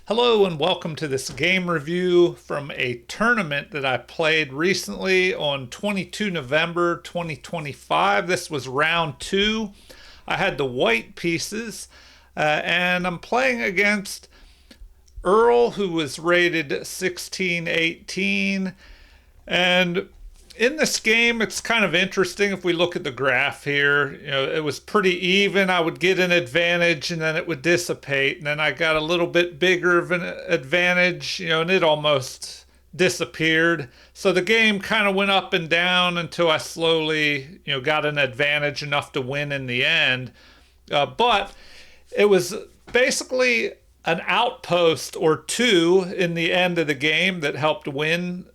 Hello and welcome to this game review from a tournament that I played recently on 22 November 2025. This was round two. I had the white pieces and I'm playing against Earl, who was rated 1618. And in this game, it's kind of interesting if we look at the graph here. It was pretty even. I would get an advantage and then it would dissipate. And then I got a little bit bigger of an advantage, and it almost disappeared. So the game kind of went up and down until I slowly, got an advantage enough to win in the end. But it was basically an outpost or two in the end of the game that helped win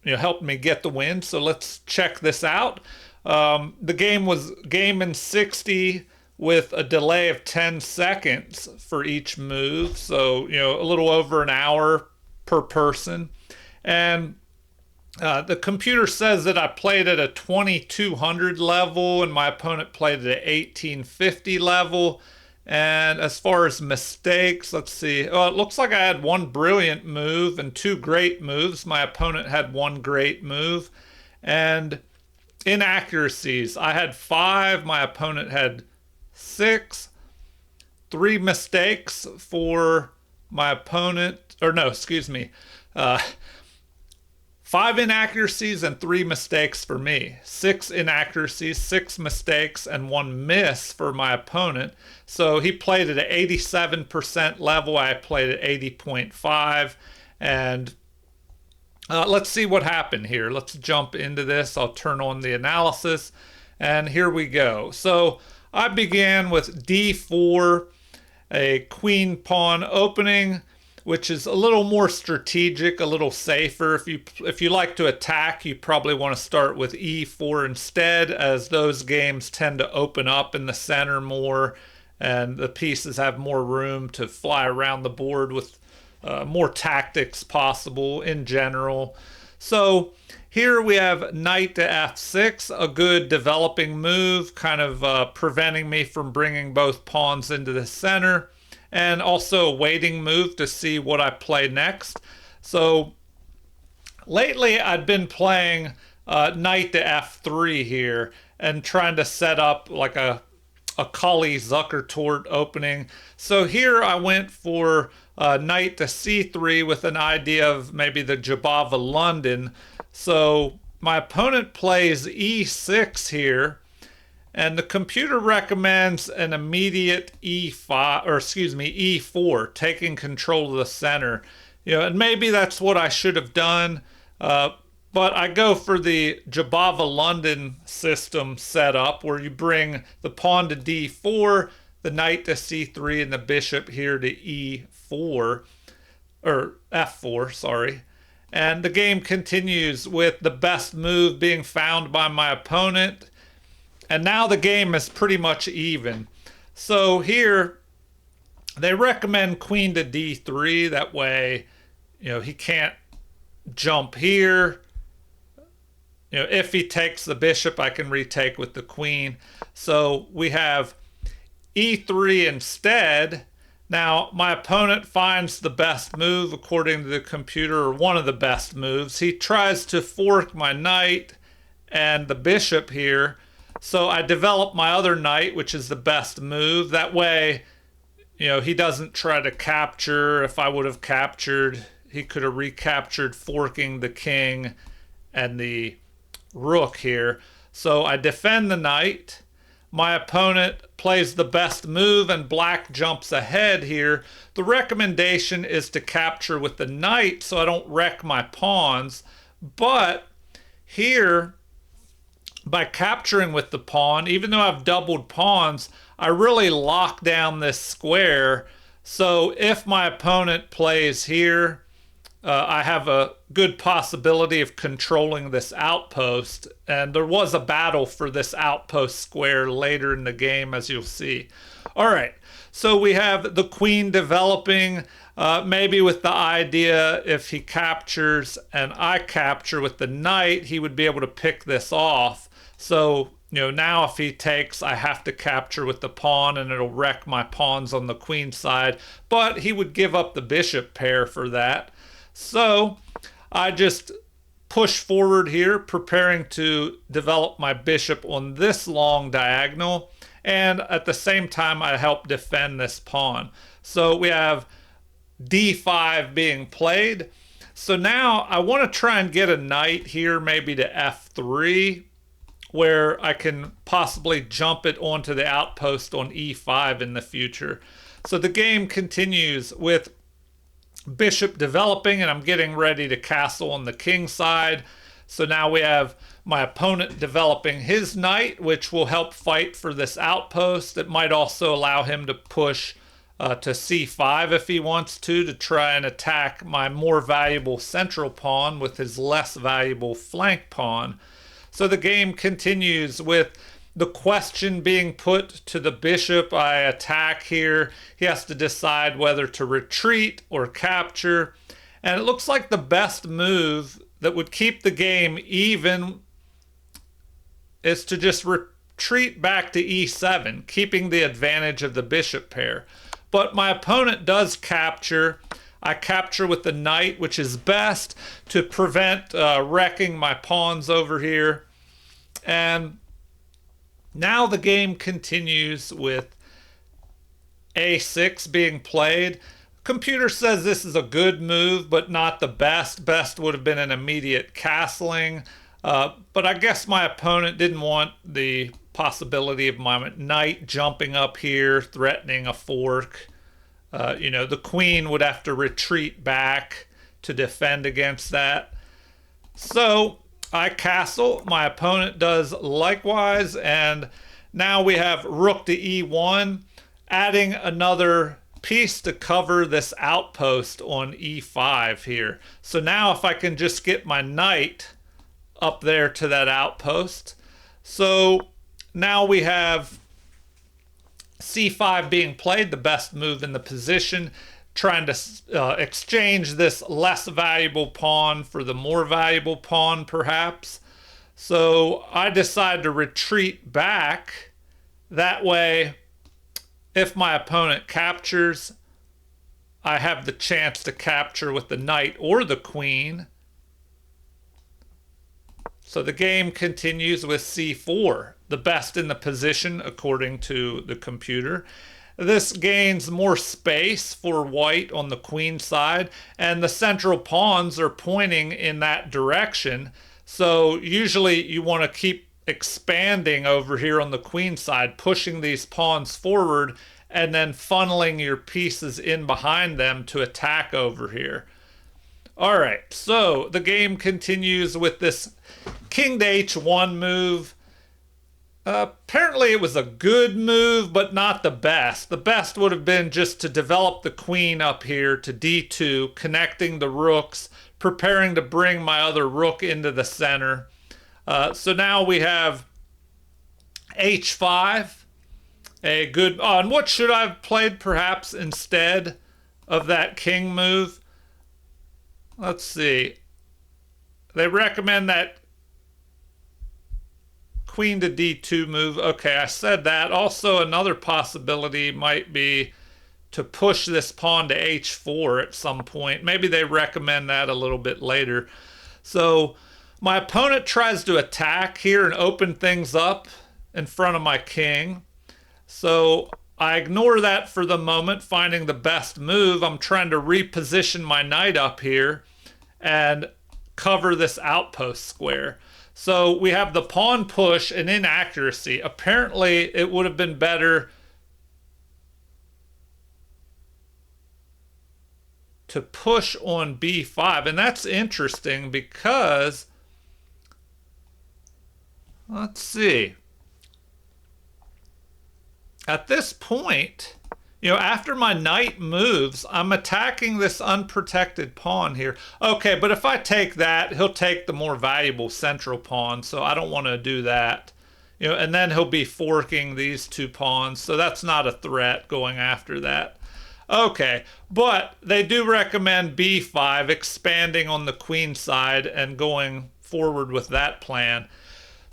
helped me get the win. So let's check this out. The game was game in 60 with a delay of 10 seconds for each move. So, a little over an hour per person. And the computer says that I played at a 2200 level and my opponent played at an 1850 level. And as far as mistakes, let's see. Oh, it looks like I had one brilliant move and two great moves. My opponent had one great move. And inaccuracies, I had five. My opponent had six. Three mistakes for my opponent. Or no, excuse me. Five inaccuracies and three mistakes for me. Six inaccuracies, six mistakes, and one miss for my opponent. So he played at an 87% level. I played at 80.5. And let's see what happened here. Let's jump into this. I'll turn on the analysis. And here we go. So I began with D4, a queen pawn opening, which is a little more strategic, a little safer. If you like to attack, you probably want to start with E4 instead, as those games tend to open up in the center more, and the pieces have more room to fly around the board with more tactics possible in general. So here we have knight to F6, a good developing move, kind of preventing me from bringing both pawns into the center. And also a waiting move to see what I play next. So lately I'd been playing knight to f3 here and trying to set up like a Kali Zuckertort opening. So here I went for knight to c3 with an idea of maybe the Jabava London. So my opponent plays e6 here. And the computer recommends an immediate E4, taking control of the center. And maybe that's what I should have done. But I go for the Jabava London system setup where you bring the pawn to D4, the knight to C3, and the bishop here to E4, or F4, sorry. And the game continues with the best move being found by my opponent. And now the game is pretty much even. So here, they recommend queen to d3. That way, he can't jump here. If he takes the bishop, I can retake with the queen. So we have e3 instead. Now, my opponent finds the best move according to the computer, or one of the best moves. He tries to fork my knight and the bishop here. So I develop my other knight, which is the best move. That way, he doesn't try to capture. If I would have captured, he could have recaptured, forking the king and the rook here. So I defend the knight. My opponent plays the best move and black jumps ahead here. The recommendation is to capture with the knight so I don't wreck my pawns. But here, by capturing with the pawn, even though I've doubled pawns, I really lock down this square. So if my opponent plays here, I have a good possibility of controlling this outpost. And there was a battle for this outpost square later in the game, as you'll see. All right, so we have the queen developing, maybe with the idea if he captures and I capture with the knight, he would be able to pick this off. So, now if he takes, I have to capture with the pawn and it'll wreck my pawns on the queen side. But he would give up the bishop pair for that. So I just push forward here, preparing to develop my bishop on this long diagonal. And at the same time, I help defend this pawn. So we have d5 being played. So now I want to try and get a knight here, maybe to f3, where I can possibly jump it onto the outpost on e5 in the future. So the game continues with bishop developing, and I'm getting ready to castle on the king side. So now we have my opponent developing his knight, which will help fight for this outpost. It might also allow him to push to c5 if he wants to try and attack my more valuable central pawn with his less valuable flank pawn. So the game continues with the question being put to the bishop. I attack here. He has to decide whether to retreat or capture. And it looks like the best move that would keep the game even is to just retreat back to e7, keeping the advantage of the bishop pair. But my opponent does capture. I capture with the knight, which is best to prevent wrecking my pawns over here. And now the game continues with a6 being played. Computer says this is a good move, but not the best. Best would have been an immediate castling. But I guess my opponent didn't want the possibility of my knight jumping up here, threatening a fork. The queen would have to retreat back to defend against that. So I castle. My opponent does likewise. And now we have rook to e1, adding another piece to cover this outpost on e5 here. So now if I can just get my knight up there to that outpost. So now we have c5 being played, the best move in the position, trying to exchange this less valuable pawn for the more valuable pawn perhaps. So I decide to retreat back. That way, if my opponent captures, I have the chance to capture with the knight or the queen. So the game continues with c4, the best in the position according to the computer. This gains more space for white on the queen side, and the central pawns are pointing in that direction. So usually you want to keep expanding over here on the queen side, pushing these pawns forward, and then funneling your pieces in behind them to attack over here. All right, so the game continues with this king to h1 move. Apparently it was a good move, but not the best. The best would have been just to develop the queen up here to d2, connecting the rooks, preparing to bring my other rook into the center. So now we have h5, a good... and what should I have played perhaps instead of that king move? Let's see. They recommend that queen to d2 move. Okay, I said that. Also, another possibility might be to push this pawn to h4 at some point. Maybe they recommend that a little bit later. So my opponent tries to attack here and open things up in front of my king. So I ignore that for the moment, finding the best move. I'm trying to reposition my knight up here and cover this outpost square. So we have the pawn push and inaccuracy. Apparently, it would have been better to push on b5. And that's interesting because, let's see. At this point, after my knight moves, I'm attacking this unprotected pawn here. Okay, but if I take that, he'll take the more valuable central pawn, so I don't want to do that. And then he'll be forking these two pawns, so that's not a threat going after that. Okay, but they do recommend b5, expanding on the queen side and going forward with that plan.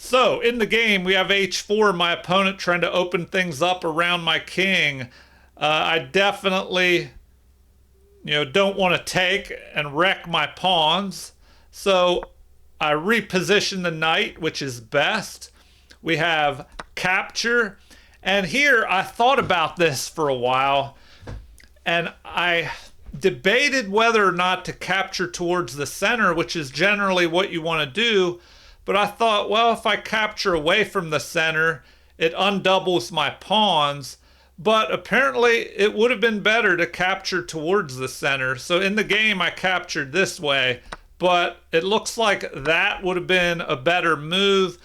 So in the game, we have h4, my opponent trying to open things up around my king. I definitely, don't want to take and wreck my pawns. So I reposition the knight, which is best. We have capture. And here I thought about this for a while, and I debated whether or not to capture towards the center, which is generally what you want to do. But I thought, well, if I capture away from the center, it undoubles my pawns. But apparently, it would have been better to capture towards the center. So in the game, I captured this way. But it looks like that would have been a better move,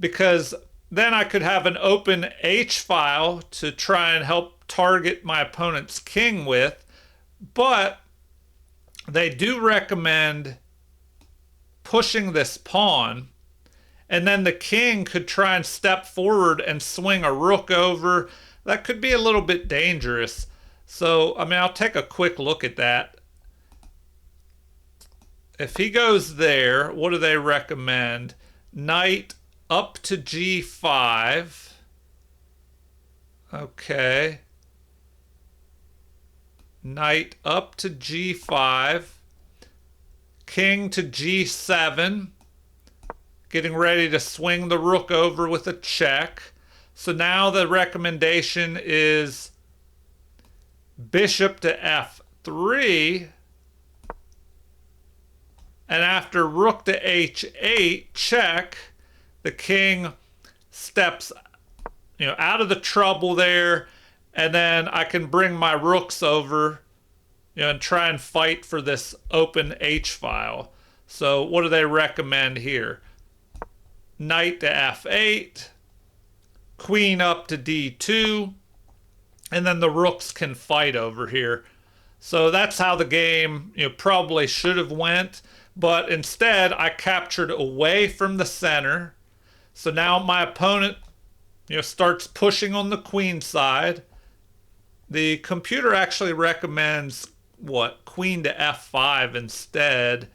because then I could have an open H file to try and help target my opponent's king with. But they do recommend pushing this pawn, and then the king could try and step forward and swing a rook over. That could be a little bit dangerous. So, I mean, I'll take a quick look at that. If he goes there, what do they recommend? Knight up to g5. Okay. Knight up to g5. King to g7. Getting ready to swing the rook over with a check. So now the recommendation is bishop to f3. And after rook to h8, check, the king steps out of the trouble there, and then I can bring my rooks over and try and fight for this open H file. So what do they recommend here? Knight to f8, queen up to d2, and then the rooks can fight over here. So that's how the game probably should have went, but instead I captured away from the center. So now my opponent starts pushing on the queen side. The computer actually recommends queen to f5 instead.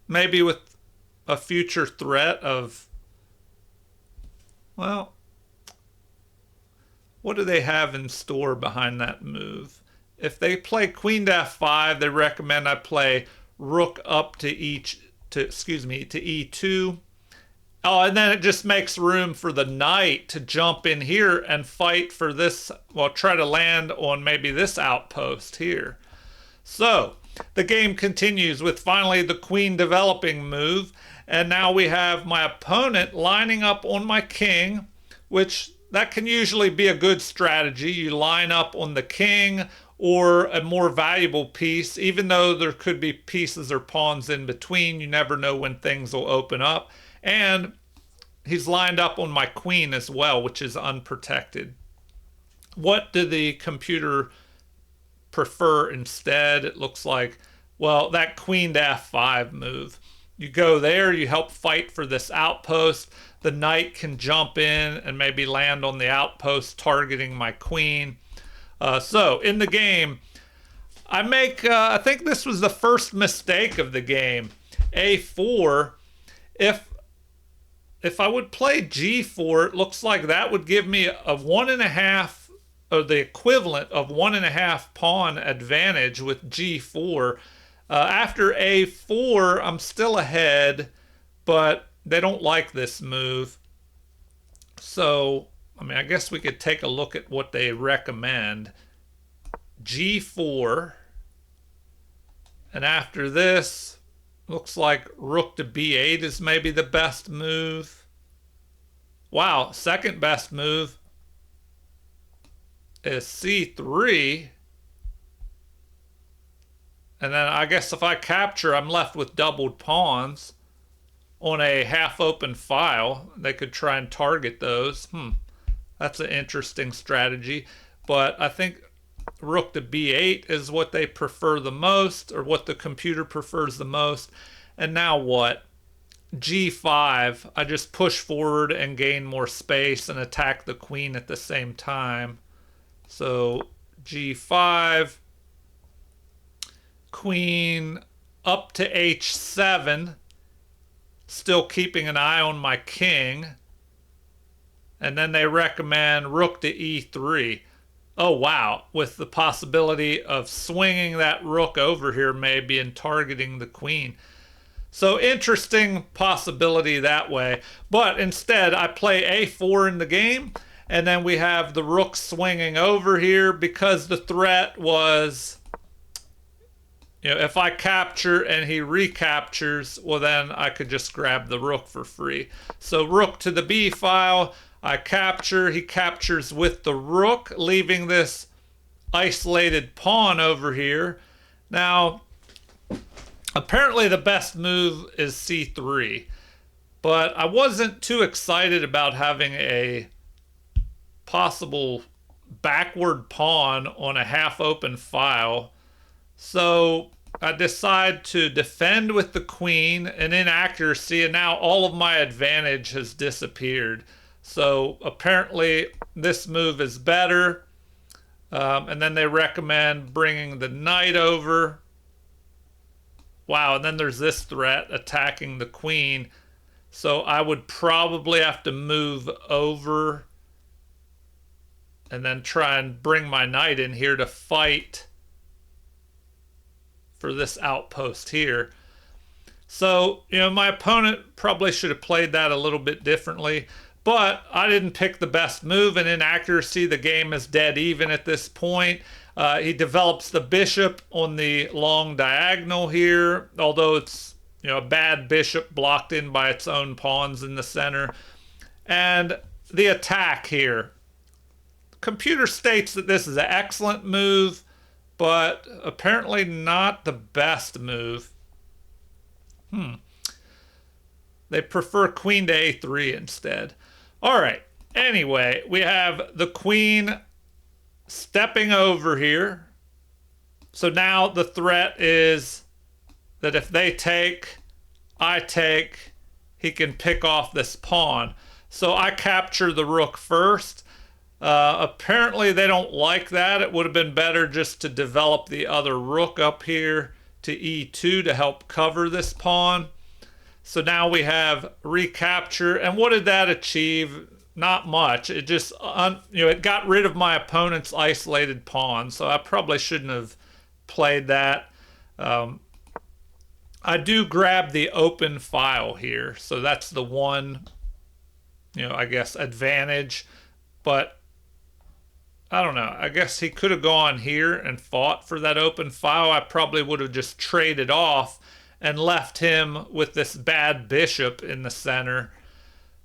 Maybe with a future threat of, well, what do they have in store behind that move? If they play queen to f5, they recommend I play rook up to e2. Oh, and then it just makes room for the knight to jump in here and fight for this, try to land on maybe this outpost here. So the game continues with finally the queen developing move. And now we have my opponent lining up on my king, which that can usually be a good strategy. You line up on the king or a more valuable piece, even though there could be pieces or pawns in between. You never know when things will open up. And he's lined up on my queen as well, which is unprotected. What do the computer prefer instead? It looks like, that queen to f5 move. You go there, you help fight for this outpost. The knight can jump in and maybe land on the outpost, targeting my queen. So in the game, I think this was the first mistake of the game. a4. If I would play g4, it looks like that would give me a 1.5, or the equivalent of 1.5 pawn advantage with g4. After a4, I'm still ahead, but they don't like this move. So, I guess we could take a look at what they recommend. g4. And after this, looks like rook to b8 is maybe the best move. Wow, second best move is c3. And then I guess if I capture, I'm left with doubled pawns on a half-open file. They could try and target those. That's an interesting strategy. But I think rook to b8 is what they prefer the most, or what the computer prefers the most. And now what? g5. I just push forward and gain more space and attack the queen at the same time. So g5. Queen up to h7. still keeping an eye on my king. And then they recommend rook to e3. Oh, wow. With the possibility of swinging that rook over here maybe and targeting the queen. So interesting possibility that way. But instead, I play a4 in the game. And then we have the rook swinging over here because the threat was, if I capture and he recaptures, well, then I could just grab the rook for free. So rook to the b file. I capture. He captures with the rook, leaving this isolated pawn over here. Now, apparently the best move is c3. But I wasn't too excited about having a possible backward pawn on a half-open file. So I decide to defend with the queen, an inaccuracy, and now all of my advantage has disappeared. So apparently this move is better. And then they recommend bringing the knight over. Wow, and then there's this threat, attacking the queen. So I would probably have to move over and then try and bring my knight in here to fight for this outpost here. So, my opponent probably should have played that a little bit differently. But I didn't pick the best move, and inaccuracy, the game is dead even at this point. He develops the bishop on the long diagonal here, although it's a bad bishop blocked in by its own pawns in the center. And the attack here. Computer states that this is an excellent move, but apparently not the best move. They prefer queen to a3 instead. All right. Anyway, we have the queen stepping over here. So now the threat is that if they take, I take, he can pick off this pawn. So I capture the rook first. Apparently they don't like that. It would have been better just to develop the other rook up here to e2 to help cover this pawn. So now we have recapture. And what did that achieve? Not much. It just, it got rid of my opponent's isolated pawn. So I probably shouldn't have played that. I do grab the open file here. So that's the one, I guess, advantage. But I don't know. I guess he could have gone here and fought for that open file. I probably would have just traded off and left him with this bad bishop in the center.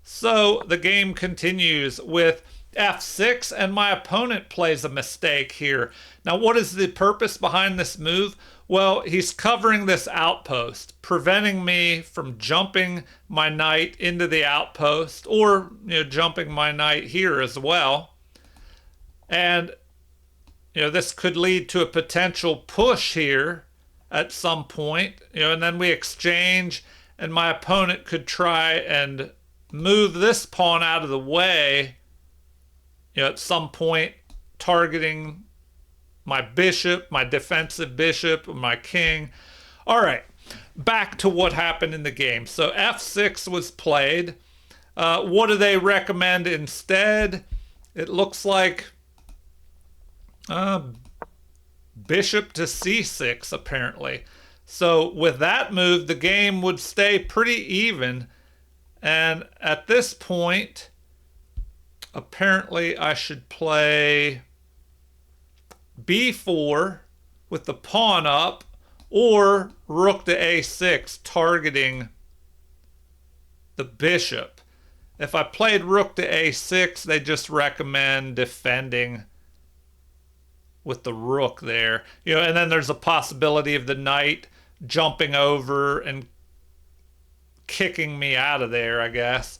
So the game continues with f6, and my opponent plays a mistake here. Now, what is the purpose behind this move? Well, he's covering this outpost, preventing me from jumping my knight into the outpost, or jumping my knight here as well. And this could lead to a potential push here at some point, and then we exchange, and my opponent could try and move this pawn out of the way, at some point, targeting my bishop, my defensive bishop, or my king. All right, back to what happened in the game. So f6 was played. What do they recommend instead? It looks like bishop to c6, apparently. So with that move, the game would stay pretty even. And at this point, apparently I should play b4 with the pawn up, or rook to a6, targeting the bishop. If I played rook to a6, they just recommend defending with the rook there. And then there's a possibility of the knight jumping over and kicking me out of there, I guess.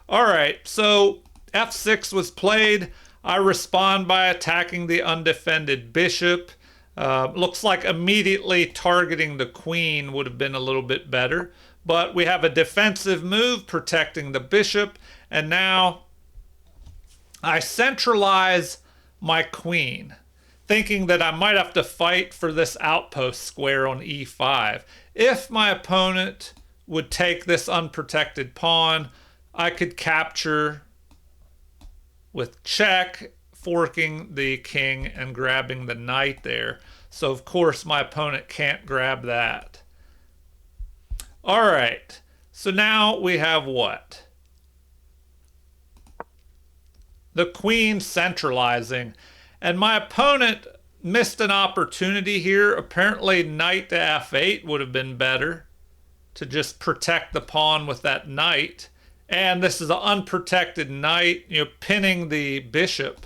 All right, so f6 was played. I respond by attacking the undefended bishop. Looks like immediately targeting the queen would have been a little bit better. But we have a defensive move protecting the bishop. And now I centralize my queen, thinking that I might have to fight for this outpost square on e5. If my opponent would take this unprotected pawn. I could capture with check, forking the king and grabbing the knight there. So of course my opponent can't grab that. All right, so now we have what? The queen centralizing. And my opponent missed an opportunity here. Apparently knight to f8 would have been better to just protect the pawn with that knight. And this is an unprotected knight, pinning the bishop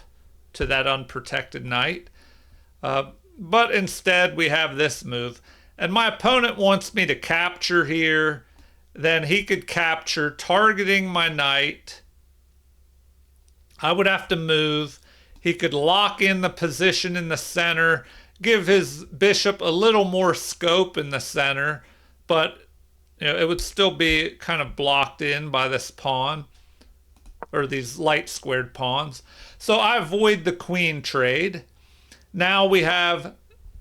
to that unprotected knight. But instead we have this move. And my opponent wants me to capture here. Then he could capture, targeting my knight. I would have to move. He could lock in the position in the center, give his bishop a little more scope in the center, but it would still be kind of blocked in by this pawn, or these light squared pawns. So I avoid the queen trade. Now we have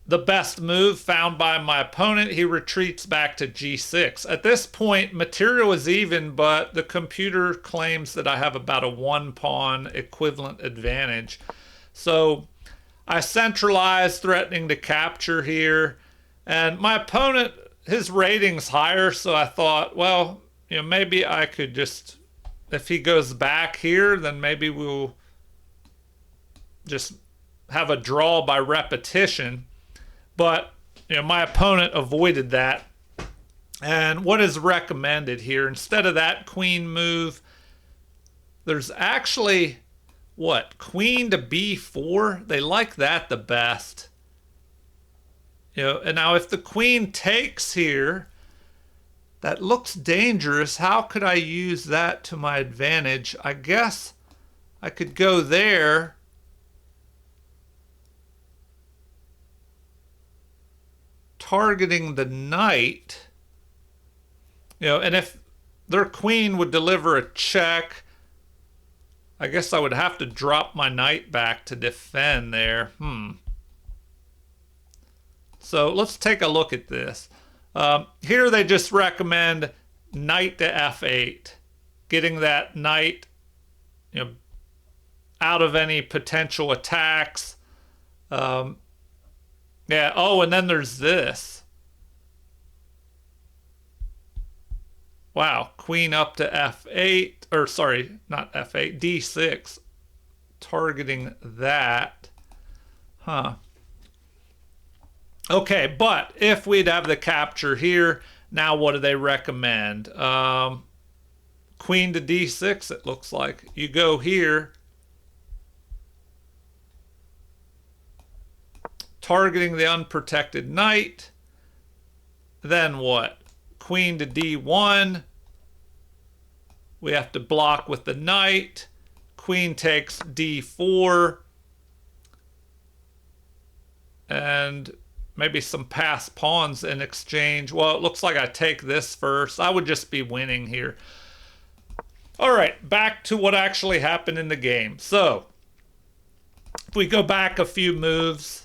the best move found by my opponent. He retreats back to g6. At this point, material is even, but the computer claims that I have about a 1-pawn equivalent advantage. So I centralize, threatening to capture here. And my opponent, his rating's higher, so I thought, well, maybe I could just, if he goes back here, then maybe we'll just have a draw by repetition. But my opponent avoided that. And what is recommended here, instead of that queen move, there's actually what, queen to b4. They like that the best. And now if the queen takes here, that looks dangerous. How could I use that to my advantage? I guess I could go there. Targeting the knight, and if their queen would deliver a check, I guess I would have to drop my knight back to defend there. So let's take a look at this. Here they just recommend knight to f8, getting that knight out of any potential attacks. Yeah, oh, and then there's this. Wow, queen up to f8, or sorry, not f8, d6, targeting that. Okay, but if we'd have the capture here, now what do they recommend? Queen to d6, it looks like. You go here, targeting the unprotected knight. Then what? Queen to d1. We have to block with the knight. Queen takes d4. And maybe some passed pawns in exchange. Well, it looks like I take this first. I would just be winning here. All right, back to what actually happened in the game. So, if we go back a few moves,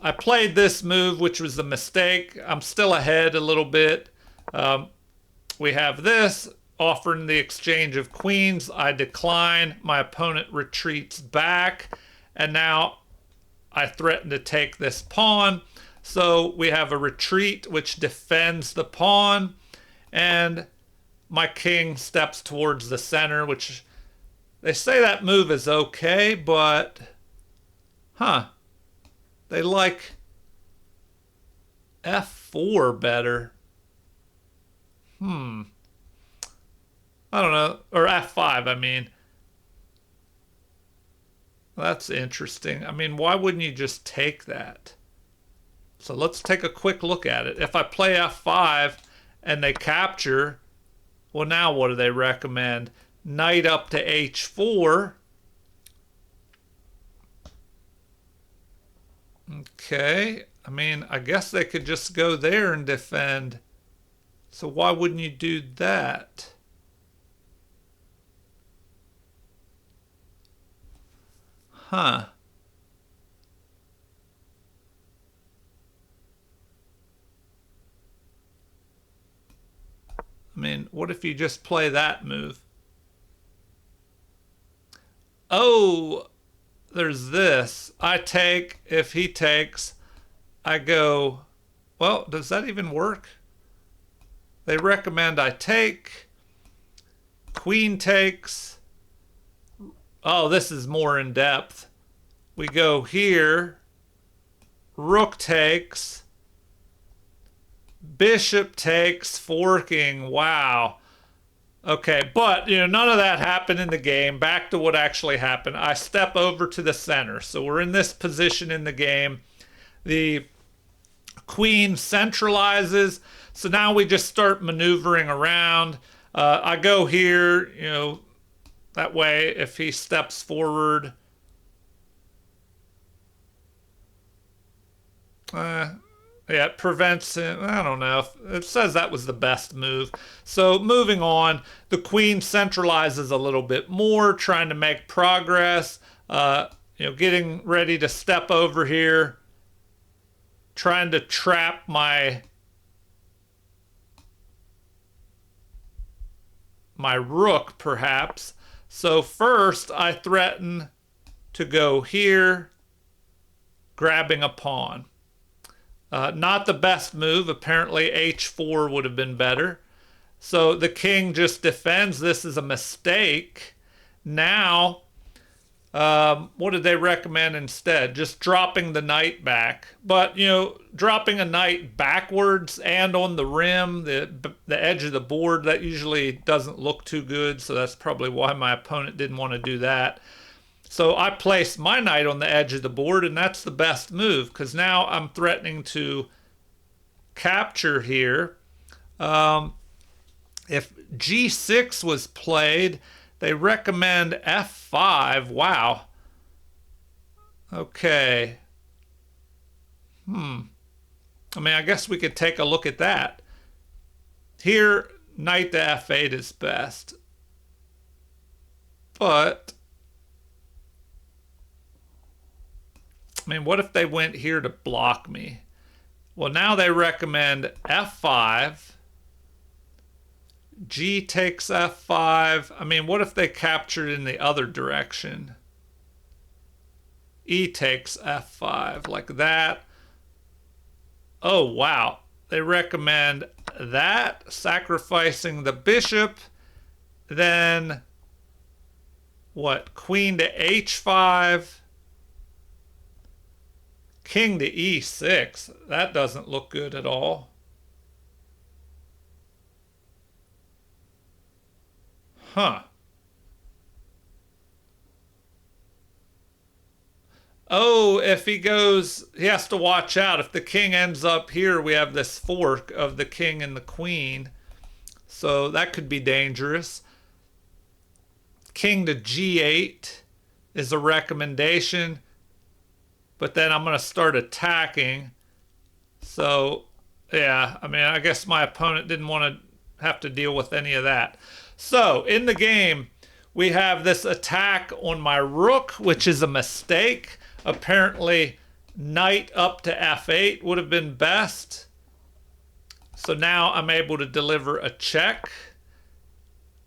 I played this move, which was a mistake. I'm still ahead a little bit. We have this, offering the exchange of queens. I decline. My opponent retreats back. And now I threaten to take this pawn. So we have a retreat, which defends the pawn. And my king steps towards the center, which they say that move is okay, but they like f4 better. I don't know. Or f5, I mean. That's interesting. I mean, why wouldn't you just take that? So let's take a quick look at it. If I play f5 and they capture, well, now what do they recommend? Knight up to h4. Okay, I mean, I guess they could just go there and defend. So why wouldn't you do that? I mean, what if you just play that move? Oh, there's this. I take, if he takes, I go, well, does that even work? They recommend I take, queen takes. Oh, this is more in depth. We go here, rook takes, bishop takes, forking. Wow. Okay, but none of that happened in the game. Back to what actually happened. I step over to the center. So we're in this position in the game. The queen centralizes. So now we just start maneuvering around. I go here, that way if he steps forward, yeah, it prevents him. I don't know. It says that was the best move. So moving on, the queen centralizes a little bit more, trying to make progress. Getting ready to step over here, trying to trap my rook, perhaps. So first, I threaten to go here, grabbing a pawn. Not the best move. Apparently, h4 would have been better. So the king just defends. This is a mistake. Now, what did they recommend instead? Just dropping the knight back. But, dropping a knight backwards and on the rim, the edge of the board, that usually doesn't look too good. So that's probably why my opponent didn't want to do that. So I place my knight on the edge of the board, and that's the best move because now I'm threatening to capture here. If g6 was played, they recommend f5. Wow. Okay. I mean, I guess we could take a look at that. Here, knight to f8 is best. But I mean, what if they went here to block me? Well, now they recommend f5. G takes f5. I mean, what if they captured in the other direction? E takes f5, like that. Oh, wow. They recommend that, sacrificing the bishop. Then, what? Queen to h5. King to e6. That doesn't look good at all. Huh. Oh, if he goes, he has to watch out. If the king ends up here, we have this fork of the king and the queen. So that could be dangerous. King to g8 is a recommendation. But then I'm going to start attacking. So, yeah, I mean, I guess my opponent didn't want to have to deal with any of that. So, in the game, we have this attack on my rook, which is a mistake. Apparently, knight up to f8 would have been best. So now I'm able to deliver a check.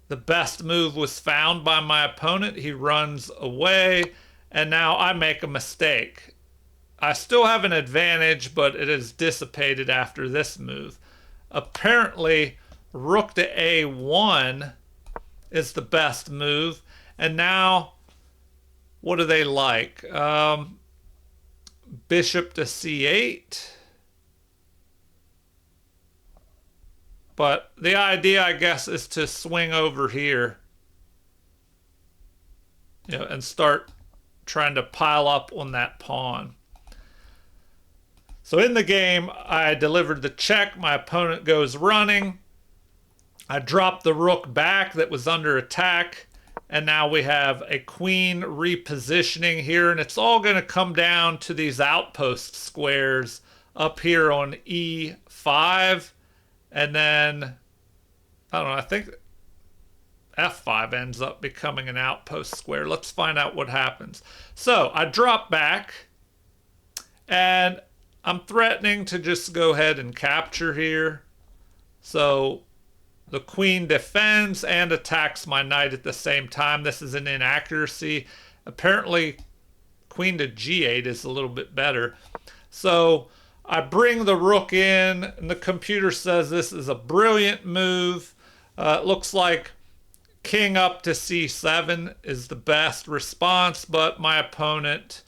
The best move was found by my opponent. He runs away, and now I make a mistake. I still have an advantage, but it is dissipated after this move. Apparently, rook to a1 is the best move. And now, what do they like? Bishop to c8. But the idea, I guess, is to swing over here, and start trying to pile up on that pawn. So in the game, I delivered the check. My opponent goes running. I drop the rook back that was under attack. And now we have a queen repositioning here. And it's all going to come down to these outpost squares up here on e5. And then, I don't know, I think f5 ends up becoming an outpost square. Let's find out what happens. So I drop back. And I'm threatening to just go ahead and capture here. So The queen defends and attacks my knight at the same time. This is an inaccuracy. Apparently, queen to g8 is a little bit better. So I bring the rook in, and the computer says this is a brilliant move. It looks like king up to c7 is the best response, but my opponent,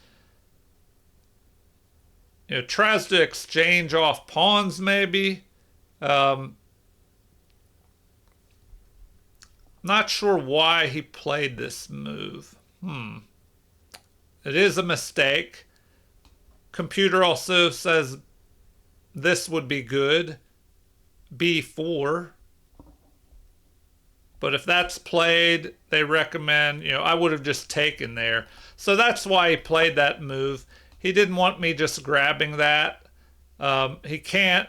tries to exchange off pawns maybe. Not sure why he played this move. It is a mistake. Computer also says this would be good. b4. But if that's played, they recommend, I would have just taken there. So that's why he played that move. He didn't want me just grabbing that. He can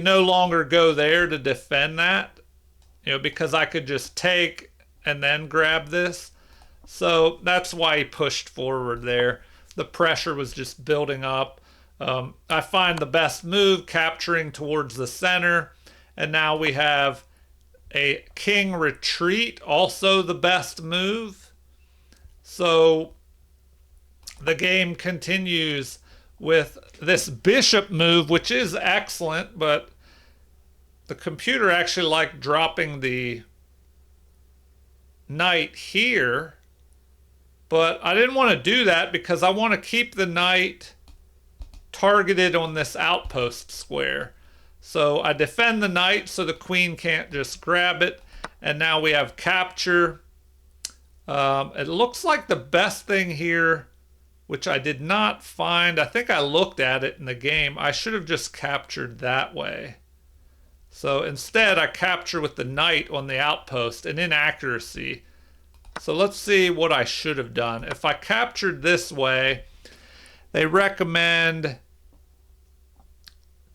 no longer go there to defend that, because I could just take and then grab this. So that's why he pushed forward there. The pressure was just building up. I find the best move, capturing towards the center. And now we have a king retreat, also the best move. So the game continues with this bishop move, which is excellent, but the computer actually liked dropping the knight here. But I didn't want to do that because I want to keep the knight targeted on this outpost square. So I defend the knight so the queen can't just grab it. And now we have capture. It looks like the best thing here, which I did not find. I think I looked at it in the game. I should have just captured that way. So instead, I capture with the knight on the outpost, an inaccuracy. So let's see what I should have done. If I captured this way, they recommend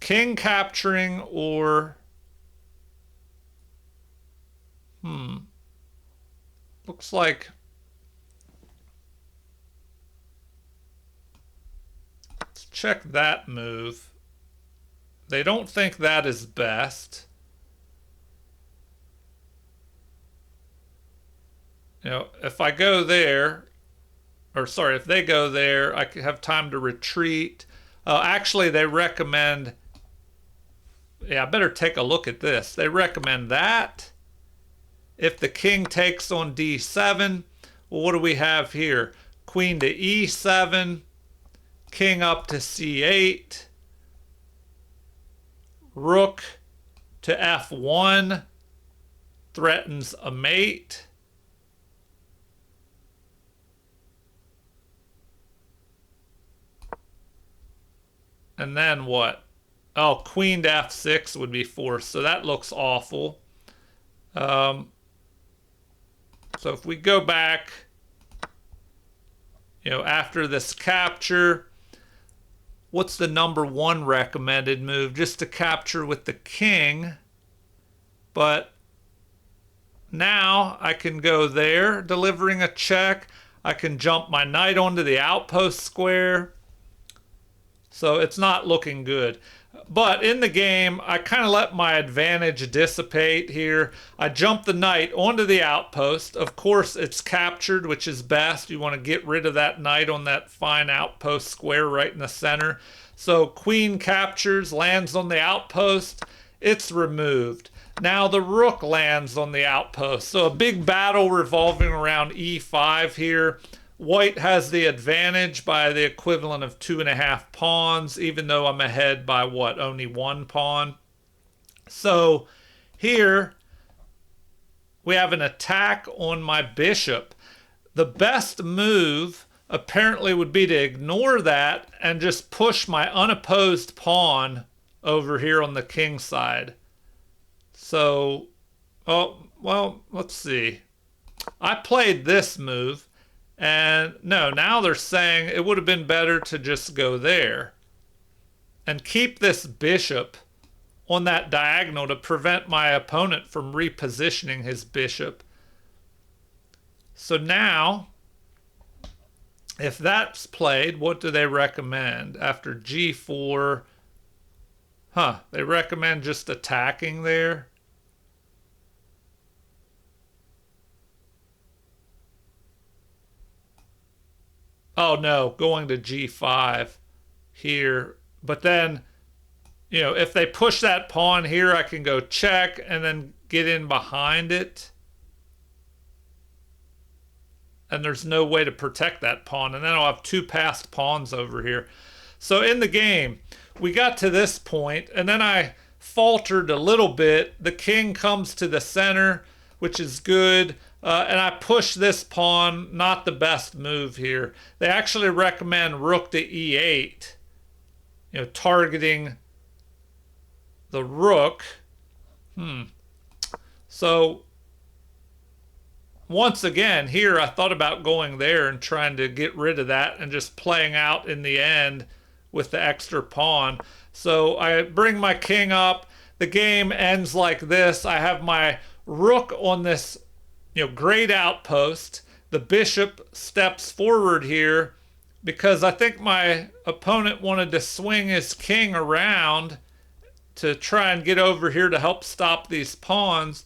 king capturing or looks like let's check that move. They don't think that is best. If I go there, or sorry, if they go there, I could have time to retreat. Actually, they recommend, I better take a look at this. They recommend that. If the king takes on d7, well, what do we have here? Queen to e7, king up to c8, rook to f1, threatens a mate. And then what? Oh, queen to f6 would be forced. So that looks awful. So if we go back, after this capture, what's the number one recommended move? Just to capture with the king. But now I can go there, delivering a check. I can jump my knight onto the outpost square. So it's not looking good. But in the game, I kind of let my advantage dissipate here. I jump the knight onto the outpost. Of course, it's captured, which is best. You want to get rid of that knight on that fine outpost square right in the center. So queen captures, lands on the outpost. It's removed. Now the rook lands on the outpost. So a big battle revolving around e5 here. White has the advantage by the equivalent of 2.5 pawns, even though I'm ahead by what, only 1 pawn. So here we have an attack on my bishop. The best move apparently would be to ignore that and just push my unopposed pawn over here on the king side. So, well, let's see. I played this move. And no, now they're saying it would have been better to just go there and keep this bishop on that diagonal to prevent my opponent from repositioning his bishop. So now, if that's played, what do they recommend? After g4, they recommend just attacking there. Oh no, going to g5 here. But then, if they push that pawn here, I can go check and then get in behind it. And there's no way to protect that pawn. And then I'll have two passed pawns over here. So in the game, we got to this point, and then I faltered a little bit. The king comes to the center, which is good. And I push this pawn, not the best move here. They actually recommend rook to e8, targeting the rook. So once again, here I thought about going there and trying to get rid of that and just playing out in the end with the extra pawn. So I bring my king up. The game ends like this. I have my rook on this great outpost. The bishop steps forward here because I think my opponent wanted to swing his king around to try and get over here to help stop these pawns.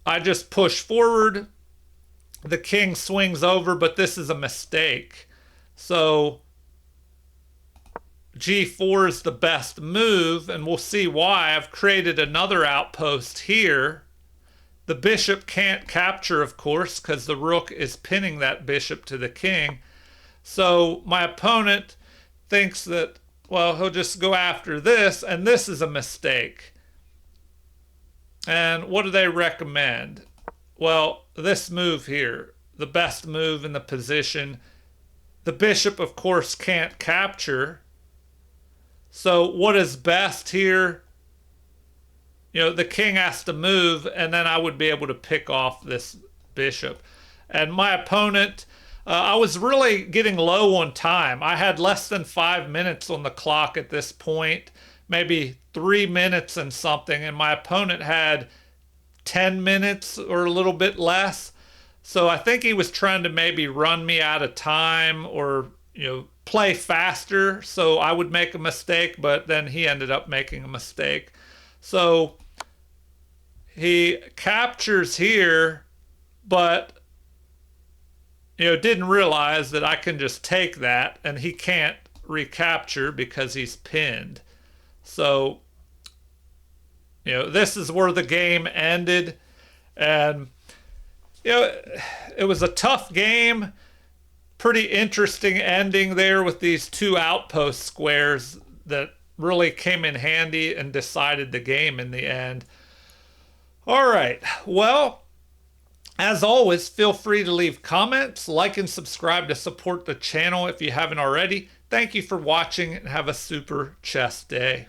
I just push forward. The king swings over, but this is a mistake. So g4 is the best move, and we'll see why. I've created another outpost here. The bishop can't capture, of course, because the rook is pinning that bishop to the king. So my opponent thinks that, well, he'll just go after this, and this is a mistake. And what do they recommend? Well, this move here, the best move in the position. The bishop, of course, can't capture. So what is best here? The king has to move, and then I would be able to pick off this bishop. And my opponent, I was really getting low on time. I had less than 5 minutes on the clock at this point, maybe 3 minutes and something, and my opponent had 10 minutes or a little bit less. So I think he was trying to maybe run me out of time or, play faster so I would make a mistake, but then he ended up making a mistake. So he captures here, but didn't realize that I can just take that, and he can't recapture because he's pinned. So this is where the game ended, and it was a tough game. Pretty interesting ending there with these two outpost squares that really came in handy and decided the game in the end. All right, well, as always, feel free to leave comments, like and subscribe to support the channel if you haven't already. Thank you for watching, and have a super chess day.